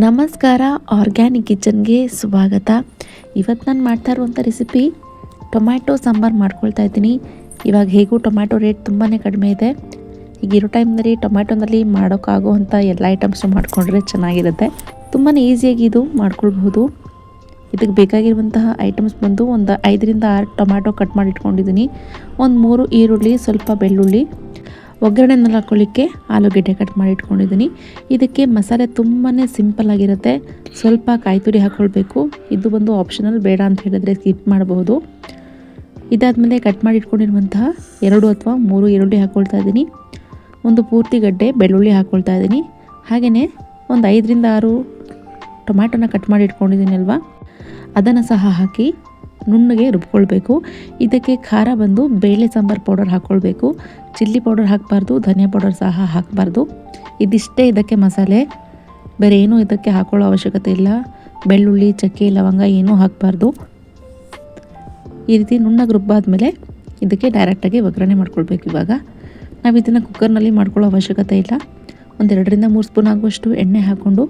ನಮಸ್ಕಾರ, ಆರ್ಗ್ಯಾನಿಕ್ ಕಿಚನ್ಗೆ ಸ್ವಾಗತ. ಇವತ್ತು ನಾನು ಮಾಡ್ತಾ ಇರುವಂಥ ರೆಸಿಪಿ ಟೊಮ್ಯಾಟೊ ಸಾಂಬಾರು ಮಾಡ್ಕೊಳ್ತಾ ಇದ್ದೀನಿ. ಇವಾಗ ಹೇಗೂ ಟೊಮ್ಯಾಟೊ ರೇಟ್ ತುಂಬಾ ಕಡಿಮೆ ಇದೆ. ಈಗಿರೋ ಟೈಮ್ನಲ್ಲಿ ಟೊಮ್ಯಾಟೊನಲ್ಲಿ ಮಾಡೋಕ್ಕಾಗೋವಂಥ ಎಲ್ಲ ಐಟಮ್ಸು ಮಾಡಿಕೊಂಡ್ರೆ ಚೆನ್ನಾಗಿರುತ್ತೆ. ತುಂಬಾ ಈಸಿಯಾಗಿ ಇದು ಮಾಡ್ಕೊಳ್ಬಹುದು. ಇದಕ್ಕೆ ಬೇಕಾಗಿರುವಂತಹ ಐಟಮ್ಸ್ ಬಂದು ಒಂದು 5ರಿಂದ 6 ಟೊಮ್ಯಾಟೊ ಕಟ್ ಮಾಡಿ ಇಟ್ಕೊಂಡಿದ್ದೀನಿ. ಒಂದು 3 ಈರುಳ್ಳಿ, ಸ್ವಲ್ಪ ಬೆಳ್ಳುಳ್ಳಿ, ಒಗ್ಗರಣೆನಲ್ಲಿ ಹಾಕ್ಕೊಳ್ಳಿಕ್ಕೆ ಆಲೂಗೆಡ್ಡೆ ಕಟ್ ಮಾಡಿ ಇಟ್ಕೊಂಡಿದ್ದೀನಿ. ಇದಕ್ಕೆ ಮಸಾಲೆ ತುಂಬಾ ಸಿಂಪಲ್ ಆಗಿರುತ್ತೆ. ಸ್ವಲ್ಪ ಕಾಯಿ ತುರಿ ಹಾಕ್ಕೊಳ್ಬೇಕು. ಇದು ಬಂದು ಆಪ್ಷನಲ್, ಬೇಡ ಅಂತ ಹೇಳಿದ್ರೆ ಸ್ಕಿಪ್ ಮಾಡಬಹುದು. ಇದಾದಮೇಲೆ ಕಟ್ ಮಾಡಿ ಇಟ್ಕೊಂಡಿರುವಂತಹ 2 ಅಥವಾ 3 ಈರುಳ್ಳಿ ಹಾಕ್ಕೊಳ್ತಾ ಇದ್ದೀನಿ. ಒಂದು ಪೂರ್ತಿ ಗಡ್ಡೆ ಬೆಳ್ಳುಳ್ಳಿ ಹಾಕ್ಕೊಳ್ತಾ ಇದ್ದೀನಿ. ಹಾಗೆಯೇ ಒಂದು 5ರಿಂದ 6 ಟೊಮ್ಯಾಟೊನ ಕಟ್ ಮಾಡಿ ಇಟ್ಕೊಂಡಿದ್ದೀನಿ ಅಲ್ವಾ, ಅದನ್ನು ಸಹ ಹಾಕಿ ನುಣ್ಣಗೆ ರುಬ್ಕೊಳ್ಬೇಕು. ಇದಕ್ಕೆ ಖಾರ ಬಂದು ಬೇಳೆ ಸಾಂಬಾರು ಪೌಡರ್ ಹಾಕ್ಕೊಳ್ಬೇಕು. ಚಿಲ್ಲಿ ಪೌಡರ್ ಹಾಕಬಾರ್ದು, ಧನಿಯಾ ಪೌಡರ್ ಸಹ ಹಾಕಬಾರ್ದು. ಇದಿಷ್ಟೇ ಇದಕ್ಕೆ ಮಸಾಲೆ, ಬೇರೆ ಏನೂ ಇದಕ್ಕೆ ಹಾಕೊಳ್ಳೋ ಅವಶ್ಯಕತೆ ಇಲ್ಲ. ಬೆಳ್ಳುಳ್ಳಿ, ಚಕ್ಕೆ, ಲವಂಗ ಏನೂ ಹಾಕಬಾರ್ದು. ಈ ರೀತಿ ನುಣ್ಣಗೆ ರುಬ್ಬಾದ್ಮೇಲೆ ಇದಕ್ಕೆ ಡೈರೆಕ್ಟಾಗಿ ಒಗ್ಗರಣೆ ಮಾಡ್ಕೊಳ್ಬೇಕು. ಇವಾಗ ನಾವು ಇದನ್ನು ಕುಕ್ಕರ್ನಲ್ಲಿ ಮಾಡ್ಕೊಳ್ಳೋ ಅವಶ್ಯಕತೆ ಇಲ್ಲ. ಒಂದು 2ರಿಂದ 3 ಸ್ಪೂನ್ ಆಗುವಷ್ಟು ಎಣ್ಣೆ ಹಾಕ್ಕೊಂಡು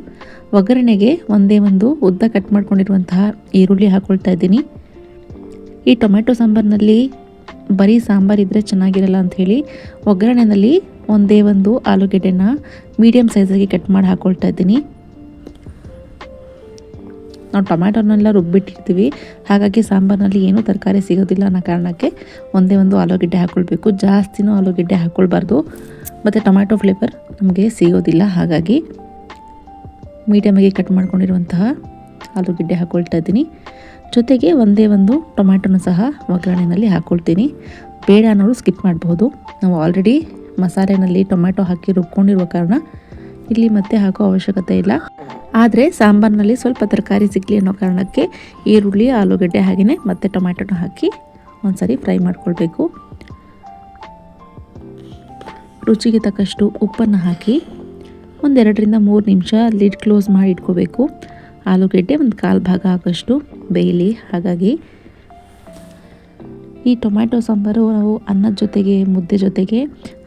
ಒಗ್ಗರಣೆಗೆ ಒಂದೇ ಒಂದು ಉದ್ದ ಕಟ್ ಮಾಡ್ಕೊಂಡಿರುವಂತಹ ಈರುಳ್ಳಿ ಹಾಕ್ಕೊಳ್ತಾ ಇದ್ದೀನಿ. ಈ ಟೊಮೆಟೊ ಸಾಂಬಾರಿನಲ್ಲಿ ಬರೀ ಸಾಂಬಾರಿದ್ದರೆ ಚೆನ್ನಾಗಿರಲ್ಲ ಅಂಥೇಳಿ ಒಗ್ಗರಣೆಯಲ್ಲಿ ಒಂದೇ ಒಂದು ಆಲೂಗೆಡ್ಡೆನ ಮೀಡಿಯಮ್ ಸೈಜಾಗಿ ಕಟ್ ಮಾಡಿ ಹಾಕ್ಕೊಳ್ತಾ ಇದ್ದೀನಿ. ನಾವು ಟೊಮ್ಯಾಟೊನೆಲ್ಲ ರುಬ್ಬಿಟ್ಟಿರ್ತೀವಿ, ಹಾಗಾಗಿ ಸಾಂಬಾರಿನಲ್ಲಿ ಏನೂ ತರಕಾರಿ ಸಿಗೋದಿಲ್ಲ ಅನ್ನೋ ಕಾರಣಕ್ಕೆ ಒಂದೇ ಒಂದು ಆಲೂಗೆಡ್ಡೆ ಹಾಕ್ಕೊಳ್ಬೇಕು. ಜಾಸ್ತಿನೂ ಆಲೂಗೆಡ್ಡೆ ಹಾಕ್ಕೊಳ್ಬಾರ್ದು, ಮತ್ತು ಟೊಮ್ಯಾಟೊ ಫ್ಲೇವರ್ ನಮಗೆ ಸಿಗೋದಿಲ್ಲ. ಹಾಗಾಗಿ ಮೀಡಿಯಮಾಗಿ ಕಟ್ ಮಾಡ್ಕೊಂಡಿರುವಂತಹ ಆಲೂಗೆಡ್ಡೆ ಹಾಕ್ಕೊಳ್ತಾ ಇದ್ದೀನಿ. ಜೊತೆಗೆ ಒಂದೇ ಒಂದು ಟೊಮ್ಯಾಟೊನ ಸಹ ಒಗ್ಗರಣೆಯಲ್ಲಿ ಹಾಕ್ಕೊಳ್ತೀನಿ. ಬೇಡ ಅನ್ನೋರು ಸ್ಕಿಪ್ ಮಾಡಬಹುದು. ನಾವು ಆಲ್ರೆಡಿ ಮಸಾಲೆನಲ್ಲಿ ಟೊಮ್ಯಾಟೊ ಹಾಕಿ ರುಬ್ಕೊಂಡಿರುವ ಕಾರಣ ಇಲ್ಲಿ ಮತ್ತೆ ಹಾಕೋ ಅವಶ್ಯಕತೆ ಇಲ್ಲ. ಆದರೆ ಸಾಂಬಾರಿನಲ್ಲಿ ಸ್ವಲ್ಪ ತರಕಾರಿ ಸಿಗಲಿ ಅನ್ನೋ ಕಾರಣಕ್ಕೆ ಈರುಳ್ಳಿ, ಆಲೂಗಡ್ಡೆ ಹಾಗೆಯೇ ಮತ್ತೆ ಟೊಮ್ಯಾಟೊನ ಹಾಕಿ ಒಂದ್ಸರಿ ಫ್ರೈ ಮಾಡ್ಕೊಳ್ಬೇಕು. ರುಚಿಗೆ ತಕ್ಕಷ್ಟು ಉಪ್ಪನ್ನು ಹಾಕಿ ಒಂದು 2ರಿಂದ 3 ನಿಮಿಷ ಲಿಡ್ ಕ್ಲೋಸ್ ಮಾಡಿ ಇಟ್ಕೋಬೇಕು. ಆಲೂಗೆಡ್ಡೆ ಒಂದು 1/4 ಭಾಗ ಆಗೋಷ್ಟು ಬೇಯಲಿ. ಹಾಗಾಗಿ ಈ ಟೊಮ್ಯಾಟೊ ಸಾಂಬಾರು ನಾವು ಅನ್ನದ ಜೊತೆಗೆ, ಮುದ್ದೆ ಜೊತೆಗೆ,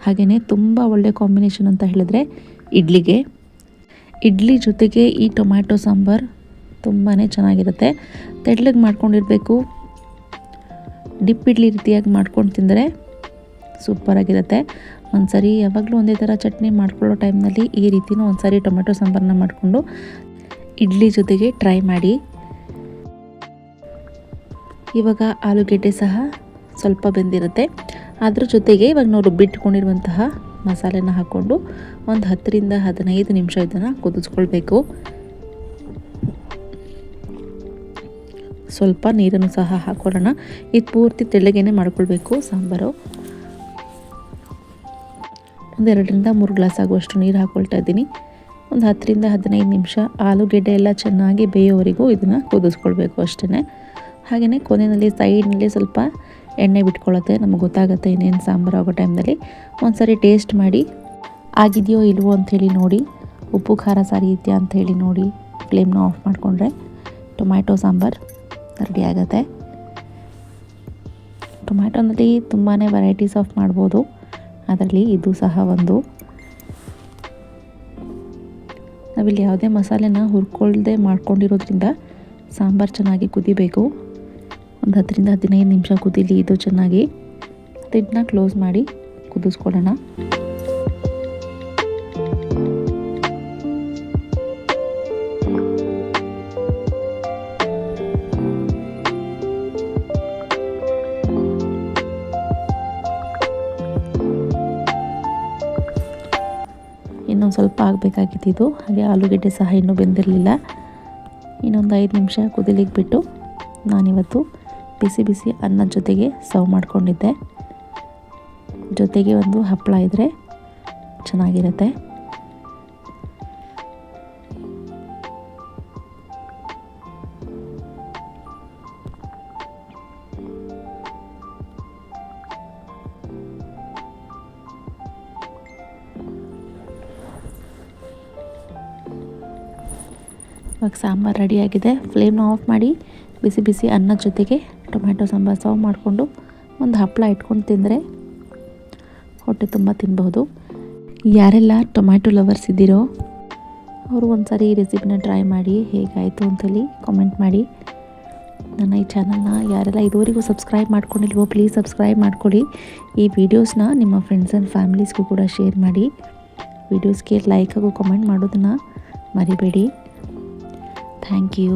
ಹಾಗೆಯೇ ತುಂಬ ಒಳ್ಳೆ ಕಾಂಬಿನೇಷನ್ ಅಂತ ಹೇಳಿದ್ರೆ ಇಡ್ಲಿ ಜೊತೆಗೆ ಈ ಟೊಮ್ಯಾಟೊ ಸಾಂಬಾರು ತುಂಬಾ ಚೆನ್ನಾಗಿರುತ್ತೆ. ತೆಳ್ಳಗೆ ಮಾಡ್ಕೊಂಡಿರಬೇಕು. ಡಿಪ್ ಇಡ್ಲಿ ರೀತಿಯಾಗಿ ಮಾಡ್ಕೊಂಡು ತಿಂದರೆ ಸೂಪರಾಗಿರುತ್ತೆ. ಒಂದ್ಸರಿ ಯಾವಾಗಲೂ ಒಂದೇ ಥರ ಚಟ್ನಿ ಮಾಡ್ಕೊಳ್ಳೋ ಟೈಮ್ನಲ್ಲಿ ಈ ರೀತಿನೂ ಒಂದ್ಸರಿ ಟೊಮೆಟೊ ಸಾಂಬಾರನ್ನ ಮಾಡಿಕೊಂಡು ಇಡ್ಲಿ ಜೊತೆಗೆ ಟ್ರೈ ಮಾಡಿ. ಇವಾಗ ಆಲೂಗೆಡ್ಡೆ ಸಹ ಸ್ವಲ್ಪ ಬೆಂದಿರುತ್ತೆ. ಅದ್ರ ಜೊತೆಗೆ ಇವಾಗ ನಾವು ರುಬ್ಬಿಟ್ಕೊಂಡಿರುವಂತಹ ಮಸಾಲೆನ ಹಾಕ್ಕೊಂಡು ಒಂದು 10ರಿಂದ 15 ನಿಮಿಷ ಇದನ್ನು ಕುದಿಸ್ಕೊಳ್ಬೇಕು. ಸ್ವಲ್ಪ ನೀರನ್ನು ಸಹ ಹಾಕೊಳ್ಳೋಣ. ಇದು ಪೂರ್ತಿ ತೆಳ್ಳಗೇನೆ ಮಾಡ್ಕೊಳ್ಬೇಕು ಸಾಂಬಾರು. ಒಂದು 2ರಿಂದ 3 ಗ್ಲಾಸ್ ಆಗುವಷ್ಟು ನೀರು ಹಾಕ್ಕೊಳ್ತಾ ಇದ್ದೀನಿ. ಒಂದು 10ರಿಂದ 15 ನಿಮಿಷ ಆಲೂಗೆಡ್ಡೆ ಎಲ್ಲ ಚೆನ್ನಾಗಿ ಬೇಯೋವರೆಗೂ ಇದನ್ನು ಕುದಿಸ್ಕೊಳ್ಬೇಕು ಅಷ್ಟೇ. ಹಾಗೆಯೇ ಕೊನೆಯಲ್ಲಿ ಸೈಡ್ನಲ್ಲಿ ಸ್ವಲ್ಪ ಎಣ್ಣೆ ಬಿಟ್ಕೊಳ್ಳುತ್ತೆ. ನಮಗೆ ಗೊತ್ತಾಗುತ್ತೆ ಇನ್ನೇನು ಸಾಂಬಾರು ಆಗೋ ಟೈಮ್ನಲ್ಲಿ. ಒಂದ್ಸರಿ ಟೇಸ್ಟ್ ಮಾಡಿ ಆಗಿದೆಯೋ ಇಲ್ವೋ ಅಂಥೇಳಿ ನೋಡಿ, ಉಪ್ಪು ಖಾರ ಸರಿ ಇದೆಯಾ ಅಂಥೇಳಿ ನೋಡಿ ಫ್ಲೇಮ್ನ ಆಫ್ ಮಾಡಿಕೊಂಡ್ರೆ ಟೊಮ್ಯಾಟೊ ಸಾಂಬಾರು ರೆಡಿ ಆಗುತ್ತೆ. ಟೊಮ್ಯಾಟೊನಲ್ಲಿ ತುಂಬಾ ವೆರೈಟೀಸ್ ಆಫ್ ಮಾಡ್ಬೋದು, ಅದರಲ್ಲಿ ಇದು ಸಹ ಒಂದು. ನಾವಿಲ್ಲಿ ಯಾವುದೇ ಮಸಾಲೆನ ಹುರ್ಕೊಳ್ದೆ ಮಾಡ್ಕೊಂಡಿರೋದ್ರಿಂದ ಸಾಂಬಾರು ಚೆನ್ನಾಗಿ ಕುದಿಬೇಕು. ಒಂದು 10ರಿಂದ 15 ನಿಮಿಷ ಕುದೀಲಿ ಇದು ಚೆನ್ನಾಗಿ. ಇದನ್ನ ಕ್ಲೋಸ್ ಮಾಡಿ ಕುದಿಸ್ಕೊಳ್ಳೋಣ. ಇನ್ನೊಂದು ಸ್ವಲ್ಪ ಆಗಬೇಕಾಗಿತ್ತು ಇದು. ಹಾಗೆ ಆಲೂಗೆಡ್ಡೆ ಸಹ ಇನ್ನೂ ಬೆಂದಿರಲಿಲ್ಲ. ಇನ್ನೊಂದು 5 ನಿಮಿಷ ಕುದಿಲಿಕ್ಕೆ ಬಿಟ್ಟು ನಾನಿವತ್ತು ಬಿಸಿ ಬಿಸಿ ಅನ್ನದ ಜೊತೆಗೆ ಸರ್ವ್ ಮಾಡ್ಕೊಂಡಿದ್ದೆ. ಜೊತೆಗೆ ಒಂದು ಹಪ್ಪಳ ಇದ್ದರೆ ಚೆನ್ನಾಗಿರುತ್ತೆ. ಇವಾಗ ಸಾಂಬಾರು ರೆಡಿಯಾಗಿದೆ. ಫ್ಲೇಮ್ನ ಆಫ್ ಮಾಡಿ ಬಿಸಿ ಬಿಸಿ ಅನ್ನದ ಜೊತೆಗೆ ಟೊಮ್ಯಾಟೊ ಸಾಂಬಾರು ಸರ್ವ್ ಮಾಡಿಕೊಂಡು ಒಂದು ಹಪ್ಪಳ ಇಟ್ಕೊಂಡು ತಿಂದರೆ ಹೊಟ್ಟೆ ತುಂಬ ತಿನ್ಬಹುದು. ಯಾರೆಲ್ಲ ಟೊಮ್ಯಾಟೊ ಲವರ್ಸ್ ಇದ್ದೀರೋ ಅವರು ಒಂದು ಸಾರಿ ಈ ರೆಸಿಪಿನ ಟ್ರೈ ಮಾಡಿ ಹೇಗಾಯಿತು ಅಂತೇಳಿ ಕಾಮೆಂಟ್ ಮಾಡಿ. ನನ್ನ ಈ ಚಾನಲ್ನ ಯಾರೆಲ್ಲ ಇದುವರೆಗೂ ಸಬ್ಸ್ಕ್ರೈಬ್ ಮಾಡ್ಕೊಂಡಿಲ್ವೋ ಪ್ಲೀಸ್ ಸಬ್ಸ್ಕ್ರೈಬ್ ಮಾಡ್ಕೊಳ್ಳಿ. ಈ ವಿಡಿಯೋಸ್ನ ನಿಮ್ಮ ಫ್ರೆಂಡ್ಸ್ ಆ್ಯಂಡ್ ಫ್ಯಾಮಿಲೀಸ್ಗೂ ಕೂಡ ಶೇರ್ ಮಾಡಿ. ವಿಡಿಯೋಸ್ಗೆ ಲೈಕ್ ಹಾಗೂ ಕಮೆಂಟ್ ಮಾಡೋದನ್ನು ಮರಿಬೇಡಿ. Thank you.